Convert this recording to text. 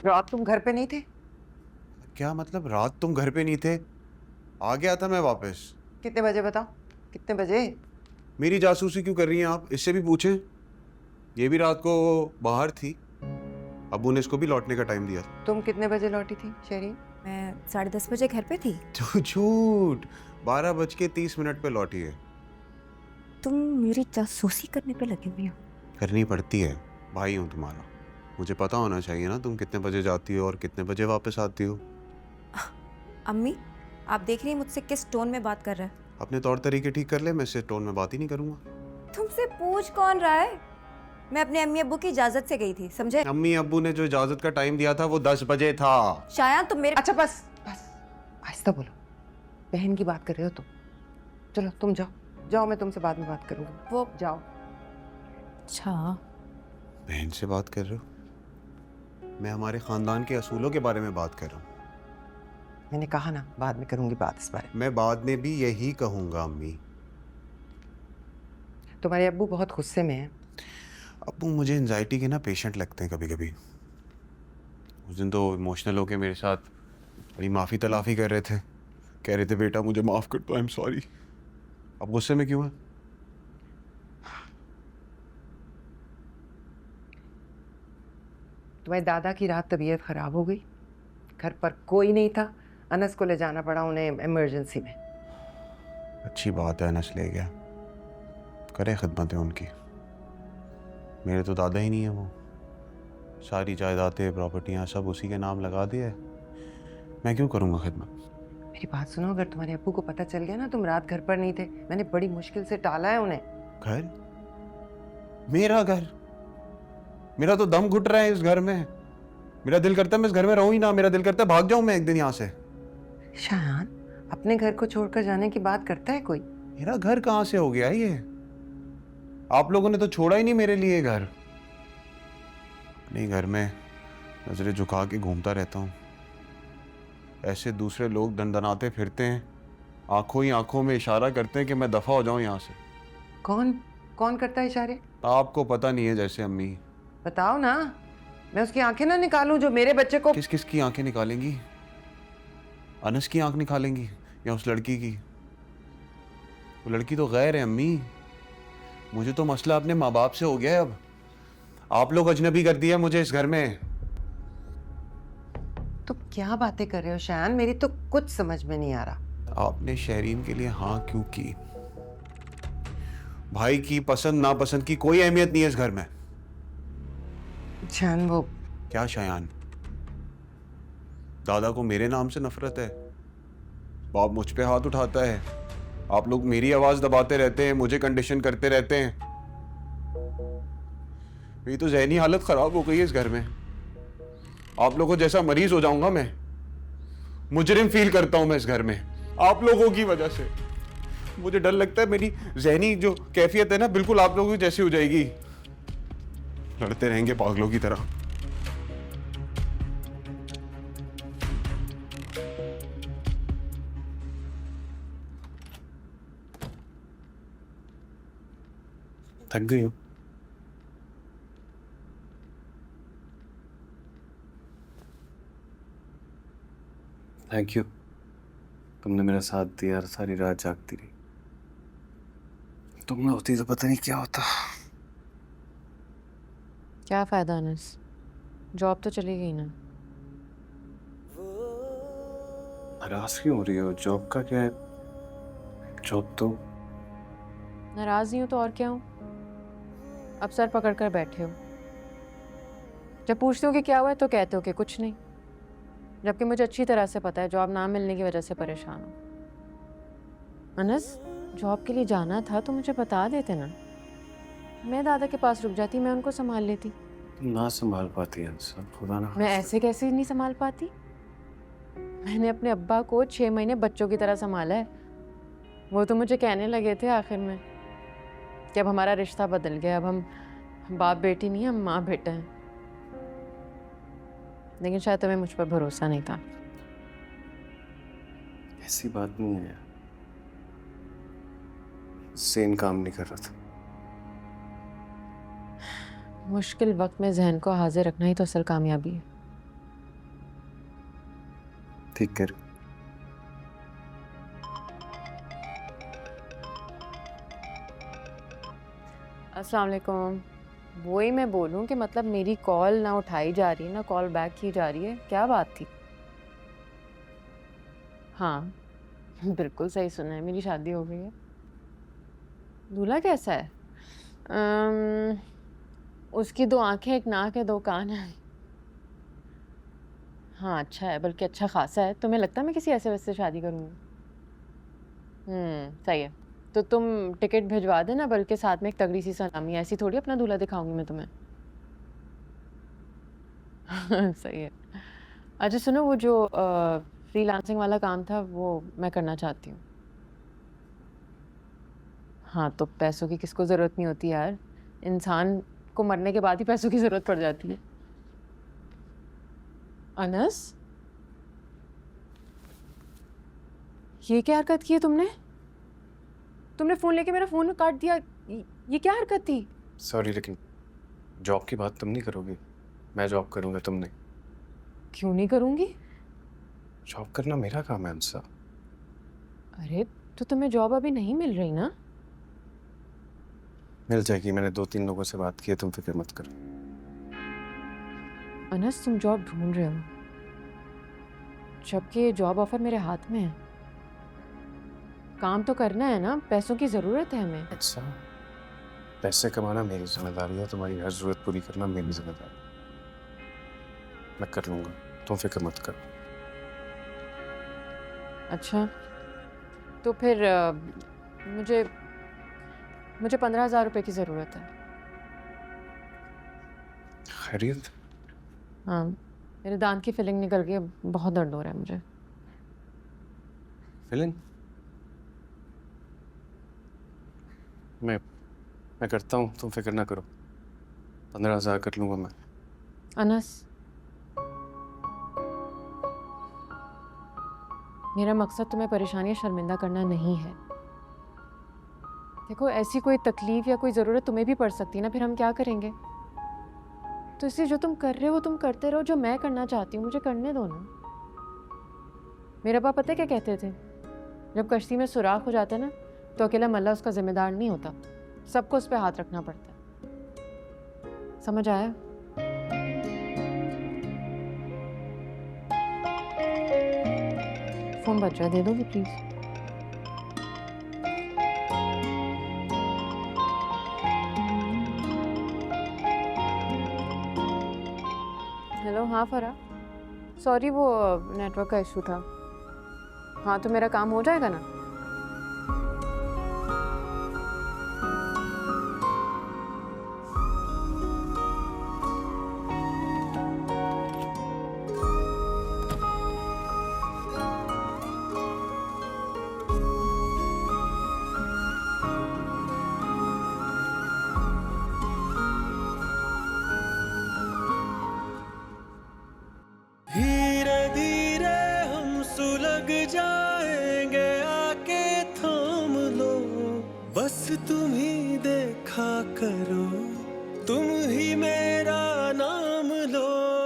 रात तुम घर पे नहीं थे? क्या मतलब रात तुम घर पे नहीं थे? आ गया था मैं वापस। कितने बजे बताओ, कितने बजे? मेरी जासूसी क्यों कर रही हैं आप? इससे भी पूछें। ये भी रात को बाहर थी। अब्बू ने इसको भी लौटने का टाइम दिया था। तुम कितने बजे लौटी थी शरीन? मैं 10:30 बजे घर पे थी। तो झूठ। 12:30 पे लौटी है। तुम मेरी जासूसी करने पे लगे हुए हो। करनी पड़ती है, भाई हूँ तुम्हारा। मुझे पता होना चाहिए ना तुम कितने बजे जाती हो और कितने बजे वापस आती हो। अम्मी, आप देख रही हैं मुझसे किस टोन में बात कर रहा है। अपने तौर तरीके ठीक कर ले, मैं इससे टोन में बात ही नहीं करूंगा। तुमसे पूछ कौन रहा है? मैं अपने अम्मी अब्बू की इजाजत से गई थी, समझे? अम्मी अब्बू ने जो इजाजत का टाइम दिया था वो 10 बजे था। शायद तुम मेरे अच्छा बस बस, आहिस्ता बोलो। बहन की बात कर रहे हो तुम। चलो तुम जाओ, जाओ, मैं तुमसे बाद में बात करूंगी। वो जाओ। अच्छा, बहन से बात कर रहे हो? मैं हमारे खानदान के असूलों के बारे में बात कर रहा हूँ। मैंने कहा ना बाद में करूंगी बात इस बारे में। मैं बाद में भी यही कहूंगा अम्मी। तुम्हारे अब्बू बहुत गुस्से में हैं। अब्बू मुझे एंजाइटी के ना पेशेंट लगते हैं कभी कभी। उस दिन तो इमोशनल होके मेरे साथ बड़ी माफ़ी तलाफ़ी कर रहे थे। कह रहे थे बेटा मुझे माफ़ कर दो, आई एम सॉरी। अब गुस्से में क्यों है? तुम्हारे दादा की रात तबीयत खराब हो गई, घर पर कोई नहीं था, अनस को ले जाना पड़ा उन्हें इमरजेंसी में। अच्छी बात है, अनस ले गया, करे खिदमतें उनकी। मेरे तो दादा ही नहीं है वो। सारी जायदादें प्रॉपर्टियाँ सब उसी के नाम लगा दिए। मैं क्यों करूँगा खिदमत? मेरी बात सुनो, अगर तुम्हारे अब्बू को पता चल गया ना तुम रात घर पर नहीं थे, मैंने बड़ी मुश्किल से टाला है उन्हें। घर? मेरा घर? मेरा तो दम घुट रहा है इस घर में। मेरा दिल करता है मैं इस घर में रहूं ही ना। मेरा दिल करता है भाग जाऊं मैं एक दिन यहाँ से। शायान, अपने घर को छोड़कर जाने की बात करता है कोई? मेरा घर कहाँ से हो गया ये? आप लोगों ने तो छोड़ा ही नहीं मेरे लिए घर। नहीं, घर में नजरें झुका के घूमता रहता हूँ। ऐसे दूसरे लोग दंदनाते फिरते हैं, आंखों ही आंखों में इशारा करते हैं कि मैं दफा हो जाऊं यहाँ से। कौन कौन करता है इशारे? आपको पता नहीं है जैसे अम्मी। बताओ ना, मैं उसकी आंखें ना निकालूं जो मेरे बच्चे को। किस किस की आंखें निकालेंगी? अनस की आंख निकालेंगी या उस लड़की की? वो लड़की तो गैर है अम्मी। मुझे तो मसला अपने माँ बाप से हो गया है अब। आप लोग अजनबी कर दिया मुझे इस घर में। तुम क्या बातें कर रहे हो शायान? मेरी तो कुछ समझ में नहीं आ रहा। आपने शहरीन के लिए हाँ क्यों की? भाई की पसंद नापसंद की कोई अहमियत नहीं है इस घर में। शायान वो क्या शयान? दादा को मेरे नाम से नफरत है, बाप मुझ पे हाथ उठाता है, आप लोग मेरी आवाज दबाते रहते हैं, मुझे कंडीशन करते रहते हैं। मेरी तो जहनी हालत खराब हो गई है इस घर में। आप लोगों जैसा मरीज हो जाऊंगा मैं। मुजरिम फील करता हूं मैं इस घर में आप लोगों की वजह से। मुझे डर लगता है मेरी जहनी जो कैफियत है ना बिल्कुल आप लोगों की जैसी हो जाएगी। लड़ते रहेंगे पागलों की तरह। थक गई हूँ। थैंक यू, तुमने मेरा साथ दिया और सारी रात जागती रही। तुम ना होती तो पता नहीं क्या होता। क्या फ़ायदा अनस, जॉब तो चली गई ना। नाराज क्यों हो रही हो? जॉब का क्या है? जॉब तो नाराज़ नहीं हूँ तो और क्या हूँ? अब सर पकड़ कर बैठे हो। जब पूछती हूँ कि क्या हुआ है तो कहते हो कि कुछ नहीं, जबकि मुझे अच्छी तरह से पता है जॉब ना मिलने की वजह से परेशान हो। अनस, जॉब के लिए जाना था तो मुझे बता देते ना। मैं दादा के पास रुक जाती, मैं उनको संभाल लेती। तुम ना संभाल पाती है सब, खुदा ना मैं ऐसे कैसे नहीं संभाल पाती? मैंने अपने अब्बा को 6 महीने बच्चों की तरह संभाला है। वो तो मुझे कहने लगे थे आखिर में कि अब हमारा रिश्ता बदल गया, अब हम बाप बेटी नहीं, हम माँ बेटा हैं। लेकिन शायद तुम्हें मुझ पर भरोसा नहीं था। ऐसी बात नहीं है, सेम काम नहीं कर रहा था। मुश्किल वक्त में जहन को हाजिर रखना ही तो असल कामयाबी है। ठीक कर। अस्सलाम वालेकुम। वही मैं बोलूं कि मतलब मेरी कॉल ना उठाई जा रही है ना कॉल बैक की जा रही है, क्या बात थी? हाँ बिल्कुल सही सुना है, मेरी शादी हो गई है। दूल्हा कैसा है? उसकी 2 आंखें, 1 नाक है, 2 कान है। हाँ अच्छा है, बल्कि अच्छा खासा है। तुम्हें लगता है मैं किसी ऐसे वैसे से शादी करूँगी? सही है। तो तुम टिकट भिजवा देना, बल्कि साथ में एक तगड़ी सी सलामी। ऐसी थोड़ी अपना दूल्हा दिखाऊंगी मैं तुम्हें। सही है। अच्छा सुनो, वो जो फ्रीलांसिंग वाला काम था वो मैं करना चाहती हूँ। हाँ तो पैसों की किसको ज़रूरत नहीं होती यार, इंसान को मरने के बाद ही पैसों की ज़रूरत पड़ जाती है। अनस, ये क्या हरकत की है तुमने? तुमने फ़ोन लेके मेरा फ़ोन काट दिया। ये क्या हरकत थी? सॉरी, लेकिन जॉब की बात तुम नहीं करोगी, मैं जॉब करूँगा, तुम नहीं। क्यों नहीं करूँगी? जॉब करना मेरा काम है अंसा। अरे तो तुम्हें जॉब अभी नहीं मिल रही ना? मिल जाएगी, मैंने 2-3 लोगों से बात की है, तुम फिक्र मत करो। अनस तुम जॉब ढूंढ रहे हो, जबकि ये जॉब ऑफर मेरे हाथ में है। काम तो करना है ना, पैसों की ज़रूरत है हमें। अच्छा, पैसे कमाना मेरी जिम्मेदारी है, तुम्हारी हर जरूरत पूरी करना मेरी जिम्मेदारी। मैं कर लूँगा, तुम फिक्र मत करो। अच्छा तो फिर मुझे 15,000 रुपये की ज़रूरत है। खैरियत? हाँ, मेरे दांत की फिलिंग निकल गई है, बहुत दर्द हो रहा है मुझे। फिलिंग? मैं करता हूँ, तुम फिक्र ना करो। 15,000 कर लूँगा मैं। अनस, मेरा मकसद तुम्हें परेशानी या शर्मिंदा करना नहीं है। देखो ऐसी कोई तकलीफ या कोई ज़रूरत तुम्हें भी पड़ सकती है ना, फिर हम क्या करेंगे? तो इसलिए जो तुम कर रहे हो वो तुम करते रहो, जो मैं करना चाहती हूँ मुझे करने दो ना। मेरा पापा पता है क्या कहते थे? जब कश्ती में सुराख हो जाता है ना, तो अकेला मल्ला उसका जिम्मेदार नहीं होता, सबको उस पर हाथ रखना पड़ता है। समझ आया? फ़ोन बज रहा है, दे दोगे प्लीज़? हेलो, हाँ फरा, सॉरी वो नेटवर्क का इशू था। हाँ तो मेरा काम हो जाएगा ना? धीरे धीरे हम सुलग जाएंगे, आके थाम लो, बस तुम ही देखा करो, तुम ही मेरा